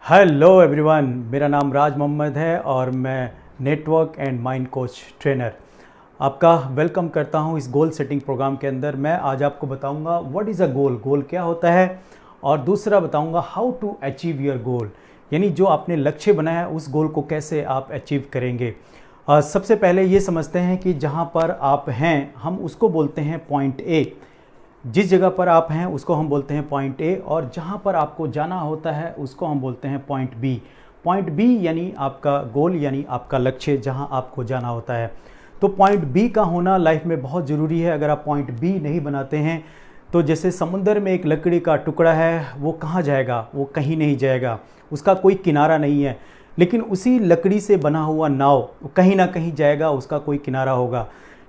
Hello everyone, मेरा नाम राज मोहम्मद है और मैं network and mind coach trainer आपका वेलकम करता हूं इस गोल सेटिंग प्रोग्राम के अंदर। मैं आज आपको बताऊंगा व्हाट इज़ अ गोल, गोल क्या होता है, और दूसरा बताऊंगा how to achieve your goal, यानी जो आपने लक्ष्य बनाया है उस गोल को कैसे आप अचीव करेंगे। सबसे पहले ये समझते हैं कि जहाँ पर आप हैं हम उसको बोलते हैं पॉइंट ए। जिस जगह पर आप हैं उसको हम बोलते हैं पॉइंट ए, और जहाँ पर आपको जाना होता है उसको हम बोलते हैं पॉइंट बी। पॉइंट बी यानी आपका गोल, यानी आपका लक्ष्य, जहाँ आपको जाना होता है। तो पॉइंट बी का होना लाइफ में बहुत ज़रूरी है। अगर आप पॉइंट बी नहीं बनाते हैं तो जैसे समुंदर में एक लकड़ी का टुकड़ा है, वो कहाँ जाएगा? वो कहीं नहीं जाएगा, उसका कोई किनारा नहीं है। लेकिन उसी लकड़ी से बना हुआ नाव कहीं ना कहीं जाएगा, उसका कोई किनारा होगा।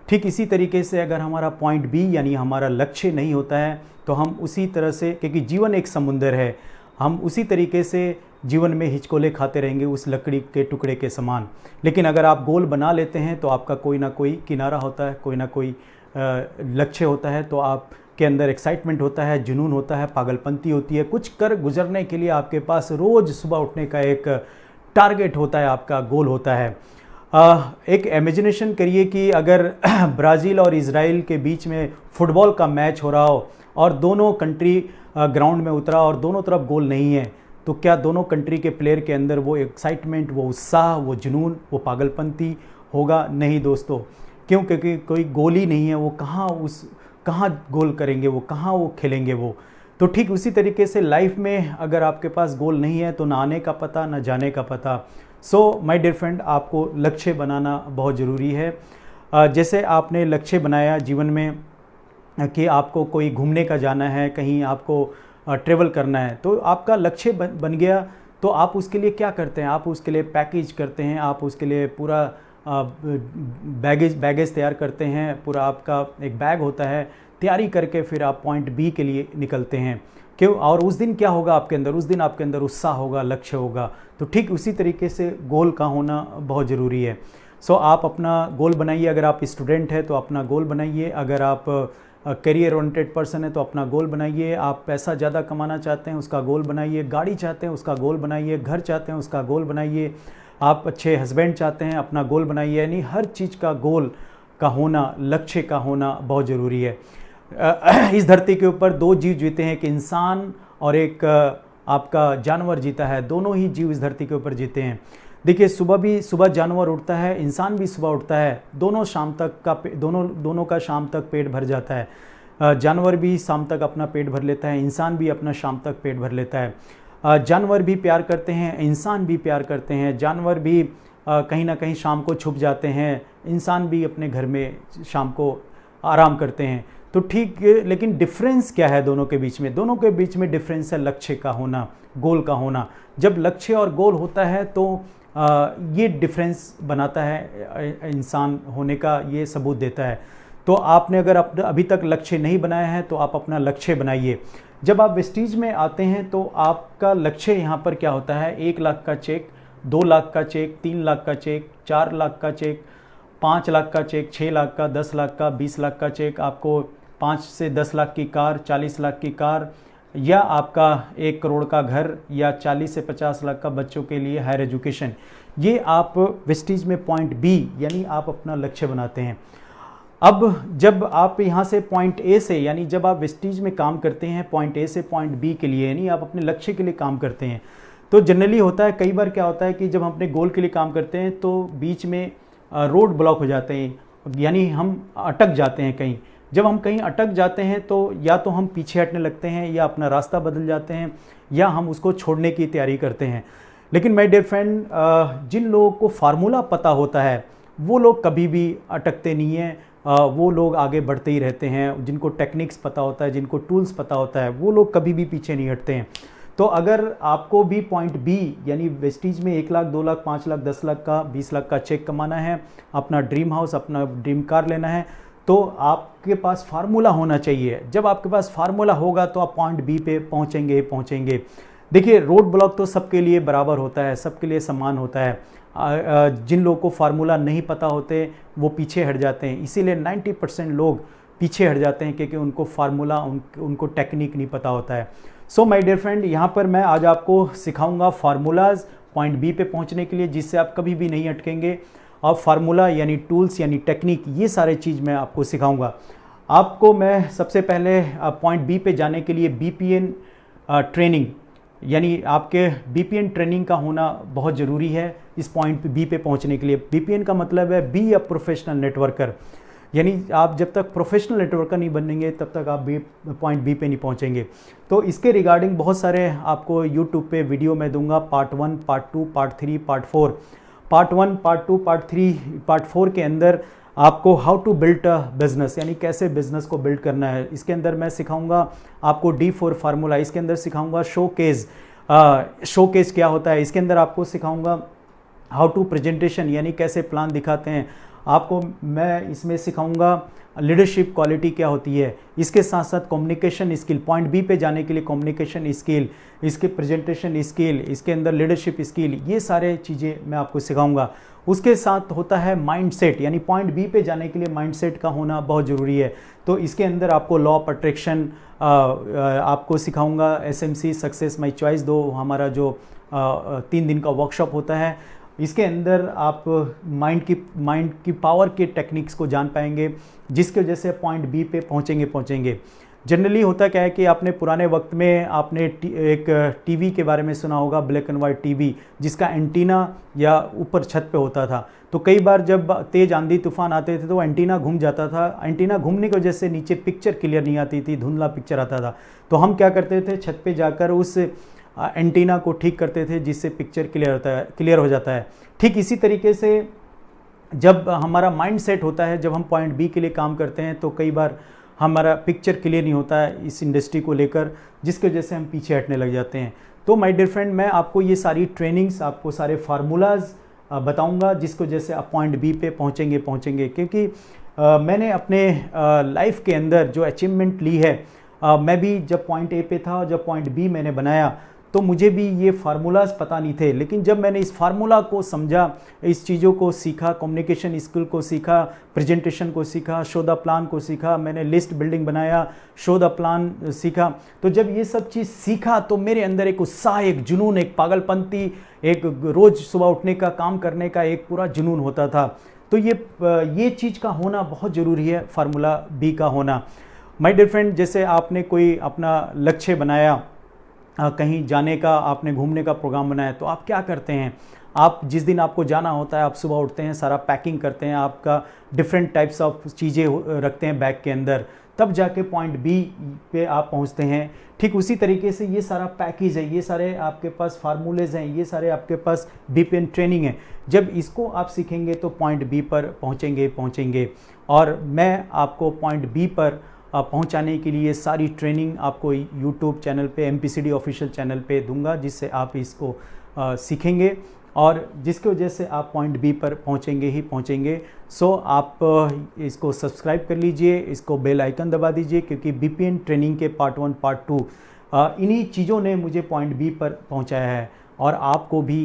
ठीक इसी तरीके से अगर हमारा पॉइंट बी यानी हमारा लक्ष्य नहीं होता है तो हम उसी तरह से, क्योंकि जीवन एक समुंदर है, हम उसी तरीके से जीवन में हिचकोले खाते रहेंगे उस लकड़ी के टुकड़े के समान। लेकिन अगर आप गोल बना लेते हैं तो आपका कोई ना कोई किनारा होता है, कोई ना कोई लक्ष्य होता है, तो आपके अंदर एक्साइटमेंट होता है, जुनून होता है, पागलपंती होती है। कुछ कर गुजरने के लिए आपके पास रोज़ सुबह उठने का एक टारगेट होता है, आपका गोल होता है। एक इमेजिनेशन करिए कि अगर ब्राज़ील और इज़राइल के बीच में फुटबॉल का मैच हो रहा हो और दोनों कंट्री ग्राउंड में उतरा और दोनों तरफ गोल नहीं है, तो क्या दोनों कंट्री के प्लेयर के अंदर वो एक्साइटमेंट, वो उत्साह, वो जुनून, वो पागलपंती होगा? नहीं दोस्तों। क्यों? क्योंकि कोई गोल ही नहीं है। वो कहाँ गोल करेंगे, वो कहाँ वो खेलेंगे वो। तो ठीक उसी तरीके से लाइफ में अगर आपके पास गोल नहीं है तो ना आने का पता, ना जाने का पता। सो माय डियर फ्रेंड, आपको लक्ष्य बनाना बहुत ज़रूरी है। जैसे आपने लक्ष्य बनाया जीवन में कि आपको कोई घूमने का जाना है, कहीं आपको ट्रेवल करना है, तो आपका लक्ष्य बन गया। तो आप उसके लिए क्या करते हैं? आप उसके लिए पैकेज करते हैं, आप उसके लिए पूरा बैगेज तैयार करते हैं। पूरा आपका एक बैग होता है, तैयारी करके फिर आप पॉइंट बी के लिए निकलते हैं। क्यों? और उस दिन क्या होगा आपके अंदर? उस दिन आपके अंदर उत्साह होगा, लक्ष्य होगा। तो ठीक उसी तरीके से गोल का होना बहुत ज़रूरी है। सो आप अपना गोल बनाइए। अगर आप स्टूडेंट हैं तो अपना गोल बनाइए। अगर आप करियर ओरिएंटेड पर्सन है तो अपना गोल बनाइए। आप पैसा ज़्यादा कमाना चाहते हैं, उसका गोल बनाइए। गाड़ी चाहते हैं, उसका गोल बनाइए। घर चाहते हैं, उसका गोल बनाइए। आप अच्छे हस्बैंड चाहते हैं, अपना गोल बनाइए। यानी हर चीज़ का गोल का होना, लक्ष्य का होना बहुत ज़रूरी है। इस धरती के ऊपर दो जीव जीते हैं, एक इंसान और एक आपका जानवर जीता है। दोनों ही जीव इस धरती के ऊपर जीते हैं। देखिए, सुबह जानवर उठता है, इंसान भी सुबह उठता है। दोनों शाम तक का दोनों का शाम तक पेट भर जाता है। जानवर भी शाम तक अपना पेट भर लेता है, इंसान भी अपना शाम तक पेट भर लेता है। जानवर भी प्यार करते हैं, इंसान भी प्यार करते हैं। जानवर भी कहीं ना कहीं शाम को छुप जाते हैं, इंसान भी अपने घर में शाम को आराम करते हैं। तो ठीक, लेकिन डिफरेंस क्या है दोनों के बीच में? दोनों के बीच में डिफरेंस है लक्ष्य का होना, गोल का होना। जब लक्ष्य और गोल होता है तो ये डिफरेंस बनाता है इंसान होने का, ये सबूत देता है। तो आपने अगर अभी तक लक्ष्य नहीं बनाया है तो आप अपना लक्ष्य बनाइए। जब आप वेस्टीज में आते हैं तो आपका लक्ष्य यहाँ पर क्या होता है? 1 लाख का चेक, 2 लाख का चेक, 3 लाख का चेक, 4 लाख का चेक, 5 लाख का चेक, 6 लाख का, 10 लाख का, 20 लाख का चेक, आपको 5 से 10 लाख की कार, 40 लाख की कार, या आपका 1 करोड़ का घर, या 40 से 50 लाख का बच्चों के लिए हायर एजुकेशन। ये आप वेस्टीज में पॉइंट बी यानी आप अपना लक्ष्य बनाते हैं। अब जब आप यहाँ से पॉइंट ए से, यानी जब आप वेस्टीज में काम करते हैं पॉइंट ए से पॉइंट बी के लिए, यानी आप अपने लक्ष्य के लिए काम करते हैं, तो जनरली होता है, कई बार क्या होता है कि जब हम अपने गोल के लिए काम करते हैं तो बीच में रोड ब्लॉक हो जाते हैं, यानी हम अटक जाते हैं कहीं। जब हम कहीं अटक जाते हैं तो या तो हम पीछे हटने लगते हैं, या अपना रास्ता बदल जाते हैं, या हम उसको छोड़ने की तैयारी करते हैं। लेकिन माय डियर फ्रेंड, जिन लोगों को फार्मूला पता होता है वो लोग कभी भी अटकते नहीं हैं। वो लोग आगे बढ़ते ही रहते हैं। जिनको टेक्निक्स पता होता है, जिनको टूल्स पता होता है, वो लोग कभी भी पीछे नहीं हटते हैं। तो अगर आपको भी पॉइंट बी यानी वेस्टीज में 1 लाख, 2 लाख, 5 लाख, 10 लाख का, 20 लाख का चेक कमाना है, अपना ड्रीम हाउस, अपना ड्रीम कार लेना है, तो आपके पास फार्मूला होना चाहिए। जब आपके पास फार्मूला होगा तो आप पॉइंट बी पे पहुंचेंगे। देखिए, रोड ब्लॉक तो सबके लिए बराबर होता है, सबके लिए समान होता है। जिन लोगों को फार्मूला नहीं पता होते वो पीछे हट जाते हैं। इसीलिए 90% लोग पीछे हट जाते हैं, क्योंकि उनको फार्मूला, उनको टेक्निक नहीं पता होता है। सो माय डियर फ्रेंड, यहाँ पर मैं आज आपको सिखाऊंगा फार्मूलाज पॉइंट बी पे पहुँचने के लिए, जिससे आप कभी भी नहीं अटकेंगे। और फार्मूला यानी टूल्स यानी टेक्निक, ये सारे चीज़ मैं आपको सिखाऊंगा। आपको मैं सबसे पहले पॉइंट बी पे जाने के लिए बीपीएन ट्रेनिंग यानी आपके बीपीएन ट्रेनिंग का होना बहुत ज़रूरी है इस पॉइंट बी पे पहुंचने के लिए। बीपीएन का मतलब है बी अ प्रोफेशनल नेटवर्कर, यानी आप जब तक प्रोफेशनल नेटवर्कर नहीं बनेंगे तब तक आप पॉइंट बी पे नहीं पहुंचेंगे। तो इसके रिगार्डिंग बहुत सारे आपको यूट्यूब पे वीडियो मैं दूंगा, part 1, part 2, part 3, part 4। Part 1, part 2, part 3, part 4 के अंदर आपको how to build a business, यानी कैसे बिज़नेस को बिल्ड करना है। इसके अंदर मैं सिखाऊंगा आपको D4 फार्मूला, इसके अंदर सिखाऊंगा शोकेस, शोकेस क्या होता है। इसके अंदर आपको सिखाऊंगा हाउ टू प्रेजेंटेशन, यानी कैसे प्लान दिखाते हैं। आपको मैं इसमें सिखाऊंगा लीडरशिप क्वालिटी क्या होती है। इसके साथ साथ कम्युनिकेशन स्किल, पॉइंट बी पे जाने के लिए कम्युनिकेशन स्किल, इसके प्रेजेंटेशन स्किल, इसके अंदर लीडरशिप स्किल, ये सारे चीज़ें मैं आपको सिखाऊंगा। उसके साथ होता है माइंडसेट, यानी पॉइंट बी पे जाने के लिए माइंडसेट का होना बहुत ज़रूरी है। तो इसके अंदर आपको लॉ ऑफ अट्रैक्शन आपको सिखाऊंगा, SMC सक्सेस माई चॉइस 2 हमारा जो 3 दिन का वर्कशॉप होता है। इसके अंदर आप माइंड की पावर के टेक्निक्स को जान पाएंगे, जिसकी वजह से पॉइंट बी पे पहुंचेंगे। जनरली होता क्या है कि आपने पुराने वक्त में आपने एक टीवी के बारे में सुना होगा, ब्लैक एंड वाइट टीवी, जिसका एंटीना या ऊपर छत पे होता था। तो कई बार जब तेज़ आंधी तूफान आते थे तो एंटीना घूम जाता था। एंटीना घूमने की वजह से नीचे पिक्चर क्लियर नहीं आती थी, धुंधला पिक्चर आता था। तो हम क्या करते थे, छत पे जाकर उस एंटीना को ठीक करते थे, जिससे पिक्चर क्लियर हो जाता है। ठीक इसी तरीके से जब हमारा माइंड सेट होता है, जब हम पॉइंट बी के लिए काम करते हैं, तो कई बार हमारा पिक्चर क्लियर नहीं होता है इस इंडस्ट्री को लेकर, जिसकी वजह से हम पीछे हटने लग जाते हैं। तो माय डियर फ्रेंड, मैं आपको ये सारी ट्रेनिंग्स, आपको सारे फार्मूलाज बताऊंगा, जिसकी वजह से आप पॉइंट बी पे पहुंचेंगे। क्योंकि मैंने अपने लाइफ के अंदर जो अचीवमेंट ली है, मैं भी जब पॉइंट ए पे था, जब पॉइंट बी मैंने बनाया, तो मुझे भी ये फार्मूलाज पता नहीं थे। लेकिन जब मैंने इस फार्मूला को समझा, इस चीज़ों को सीखा, कम्युनिकेशन स्किल को सीखा, प्रेजेंटेशन को सीखा, शो द प्लान को सीखा, मैंने लिस्ट बिल्डिंग बनाया, शो द प्लान सीखा। तो जब ये सब चीज़ सीखा तो मेरे अंदर एक उत्साह, एक जुनून, एक पागलपंती, एक रोज़ सुबह उठने का, काम करने का एक पूरा जुनून होता था। तो ये चीज़ का होना बहुत ज़रूरी है, फार्मूला बी का होना। माय डियर फ्रेंड, जैसे आपने कोई अपना लक्ष्य बनाया, कहीं जाने का, आपने घूमने का प्रोग्राम बनाया, तो आप क्या करते हैं, आप जिस दिन आपको जाना होता है, आप सुबह उठते हैं, सारा पैकिंग करते हैं, आपका डिफरेंट टाइप्स ऑफ चीज़ें रखते हैं बैग के अंदर, तब जाके पॉइंट बी पे आप पहुंचते हैं। ठीक उसी तरीके से ये सारा पैकेज है, ये सारे आपके पास फार्मूलेज हैं, ये सारे आपके पास बीपीएन ट्रेनिंग है। जब इसको आप सीखेंगे तो पॉइंट बी पर पहुंचेंगे। और मैं आपको पॉइंट बी पर पहुंचाने के लिए सारी ट्रेनिंग आपको यूट्यूब चैनल पे, MPCD ऑफिशियल चैनल पे दूंगा, जिससे आप इसको सीखेंगे और जिसकी वजह से आप पॉइंट बी पर पहुंचेंगे। सो आप इसको सब्सक्राइब कर लीजिए, इसको बेल आइकन दबा दीजिए, क्योंकि बीपीएन ट्रेनिंग के पार्ट 1, पार्ट 2 इन्हीं चीज़ों ने मुझे पॉइंट बी पर पहुंचाया है। और आपको भी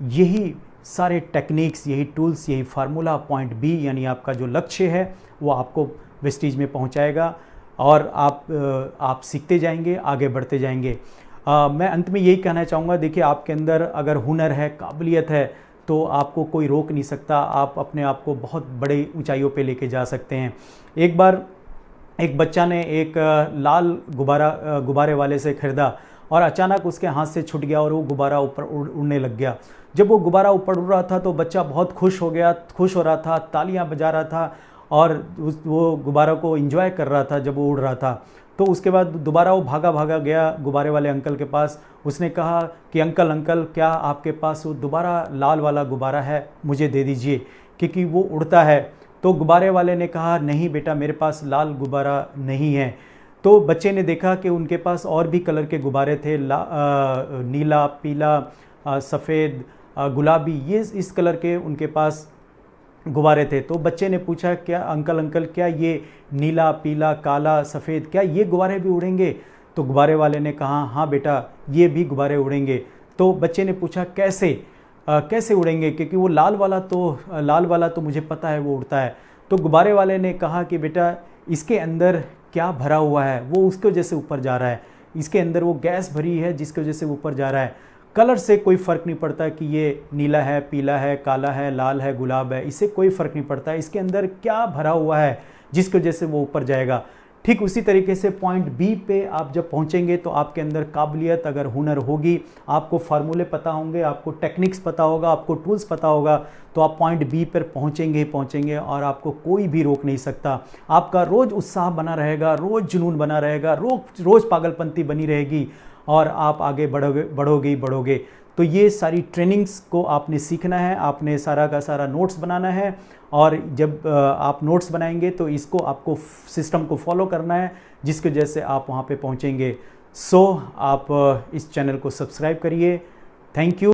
यही सारे टेक्निक्स, यही टूल्स, यही फार्मूला पॉइंट बी यानी आपका जो लक्ष्य है वो आपको वेस्टीज में पहुंचाएगा और आप सीखते जाएंगे, आगे बढ़ते जाएंगे। मैं अंत में यही कहना चाहूँगा, देखिए आपके अंदर अगर हुनर है, काबिलियत है, तो आपको कोई रोक नहीं सकता। आप अपने आप को बहुत बड़े ऊंचाइयों पे लेके जा सकते हैं। एक बार एक बच्चा ने एक लाल गुब्बारे वाले से ख़रीदा और अचानक उसके हाथ से छूट गया और वो गुब्बारा ऊपर उड़ने लग गया। जब वो गुब्बारा ऊपर उड़ रहा था तो बच्चा बहुत खुश हो रहा था, तालियां बजा रहा था और वो गुब्बारा को एंजॉय कर रहा था जब वो उड़ रहा था। तो उसके बाद दोबारा वो भागा गया गुब्बारे वाले अंकल के पास। उसने कहा कि अंकल क्या आपके पास वो दोबारा लाल वाला गुब्बारा है, मुझे दे दीजिए क्योंकि वो उड़ता है। तो गुब्बारे वाले ने कहा नहीं बेटा, मेरे पास लाल गुब्बारा नहीं है। तो बच्चे ने देखा कि उनके पास और भी कलर के गुब्बारे थे, नीला, पीला, सफ़ेद, गुलाबी, ये इस कलर के उनके पास गुब्बारे थे। तो बच्चे ने पूछा क्या अंकल क्या ये नीला, पीला, काला, सफ़ेद, क्या ये गुब्बारे भी उड़ेंगे? तो गुब्बारे वाले ने कहा हाँ बेटा, ये भी गुब्बारे उड़ेंगे। तो बच्चे ने पूछा कैसे उड़ेंगे, क्योंकि वो लाल वाला तो मुझे पता है वो उड़ता है। तो गुब्बारे वाले ने कहा कि बेटा इसके अंदर क्या भरा हुआ है वो उसकी वजह से ऊपर जा रहा है। इसके अंदर वो गैस भरी है जिसकी वजह से वो ऊपर जा रहा है। कलर से कोई फ़र्क नहीं पड़ता कि ये नीला है, पीला है, काला है, लाल है, गुलाब है, इससे कोई फ़र्क नहीं पड़ता। इसके अंदर क्या भरा हुआ है जिसकी वजह से वो ऊपर जाएगा। ठीक उसी तरीके से पॉइंट बी पे आप जब पहुंचेंगे तो आपके अंदर काबिलियत, अगर हुनर होगी, आपको फार्मूले पता होंगे, आपको टेक्निक्स पता होगा, आपको टूल्स पता होगा, तो आप पॉइंट बी पर पहुंचेंगे और आपको कोई भी रोक नहीं सकता। आपका रोज़ उत्साह बना रहेगा, रोज़ जुनून बना रहेगा, रोज़ पागलपंती बनी रहेगी और आप आगे बढ़ोगे। तो ये सारी ट्रेनिंग्स को आपने सीखना है, आपने सारा का सारा नोट्स बनाना है और जब आप नोट्स बनाएंगे तो इसको आपको सिस्टम को फॉलो करना है जिसकी वजह से आप वहाँ पे पहुँचेंगे। सो आप इस चैनल को सब्सक्राइब करिए। Thank you.